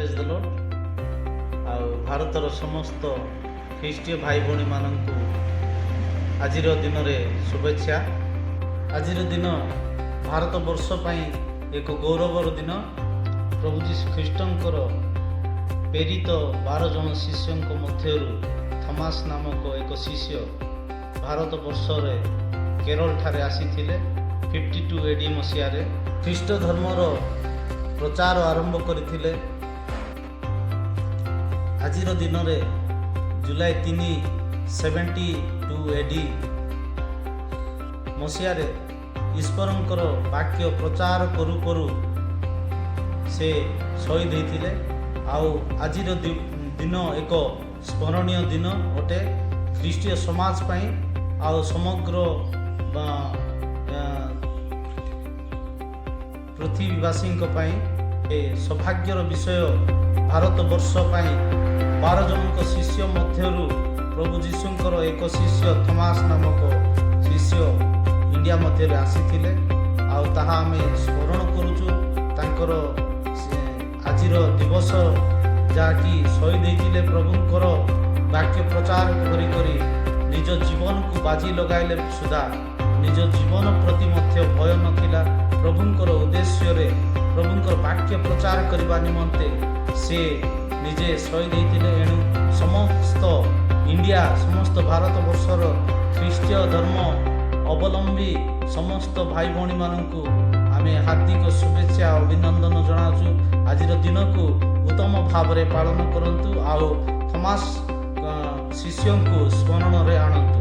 ପ୍ରେଜ୍ ଦ ଲର୍ଡ। ଆଉ ଭାରତର ସମସ୍ତ ଖ୍ରୀଷ୍ଟୀୟ ଭାଇ ଭଉଣୀମାନଙ୍କୁ ଆଜିର ଦିନରେ ଶୁଭେଚ୍ଛା। ଆଜିର ଦିନ ଭାରତବର୍ଷ ପାଇଁ ଏକ ଗୌରବର ଦିନ। ପ୍ରଭୁ ଯୀଶୁ ଖ୍ରୀଷ୍ଟଙ୍କର ପ୍ରେରିତ 12 ଜଣ ଶିଷ୍ୟଙ୍କ ମଧ୍ୟରୁ ଥମାସ ନାମକ ଏକ ଶିଷ୍ୟ ଭାରତବର୍ଷରେ କେରଳଠାରେ ଆସିଥିଲେ 52 AD ମସିହାରେ। ଖ୍ରୀଷ୍ଟ ଧର୍ମର ପ୍ରଚାର ଆରମ୍ଭ କରିଥିଲେ। ଆଜିର ଦିନରେ ଜୁଲାଇ 3 72 AD ମସିହାରେ ଈଶ୍ୱରଙ୍କର ବାକ୍ୟ ପ୍ରଚାର କରୁ କରୁ ସେ ଶହୀଦ ହୋଇଥିଲେ। ଆଉ ଆଜିର ଦିନ ଏକ ସ୍ମରଣୀୟ ଦିନ ଅଟେ ଖ୍ରୀଷ୍ଟୀୟ ସମାଜ ପାଇଁ ଆଉ ସମଗ୍ର ପୃଥିବୀବାସୀଙ୍କ ପାଇଁ। ଏ ସୌଭାଗ୍ୟର ବିଷୟ ଭାରତବର୍ଷ ପାଇଁ 12 ଜଣଙ୍କ ଶିଷ୍ୟ ମଧ୍ୟରୁ ପ୍ରଭୁ ଯୀଶୁଙ୍କର ଏକ ଶିଷ୍ୟ ଥମାସ ନାମକ ଶିଷ୍ୟ ଇଣ୍ଡିଆ ମଧ୍ୟରେ ଆସିଥିଲେ। ଆଉ ତାହା ଆମେ ସ୍ମରଣ କରୁଛୁ। ତାଙ୍କର ଆଜିର ଦିବସ ଯାହାକି ଶହୀଦ ହୋଇଥିଲେ ପ୍ରଭୁଙ୍କର ବାକ୍ୟ ପ୍ରଚାର କରି କରି ନିଜ ଜୀବନକୁ ବାଜି ଲଗାଇଲେ ସୁଦ୍ଧା ନିଜ ଜୀବନ ପ୍ରତି ମଧ୍ୟ ଭୟ ନଥିଲା। ପ୍ରଭୁଙ୍କର ଉଦ୍ଦେଶ୍ୟରେ ପ୍ରଭୁଙ୍କର ବାକ୍ୟ ପ୍ରଚାର କରିବା ନିମନ୍ତେ ସେ ନିଜେ ଶହୀଦ ହୋଇଥିଲେ। ଏଣୁ ସମସ୍ତ ଇଣ୍ଡିଆ ସମସ୍ତ ଭାରତବର୍ଷର ଖ୍ରୀଷ୍ଟୀୟ ଧର୍ମ ଅବଲମ୍ବୀ ସମସ୍ତ ଭାଇ ଭଉଣୀମାନଙ୍କୁ ଆମେ ହାର୍ଦ୍ଦିକ ଶୁଭେଚ୍ଛା ଅଭିନନ୍ଦନ ଜଣାଉଛୁ। ଆଜିର ଦିନକୁ ଉତ୍ତମ ଭାବରେ ପାଳନ କରନ୍ତୁ ଆଉ ଥମାସ ଶିଷ୍ୟଙ୍କୁ ସ୍ମରଣରେ ଆଣନ୍ତୁ।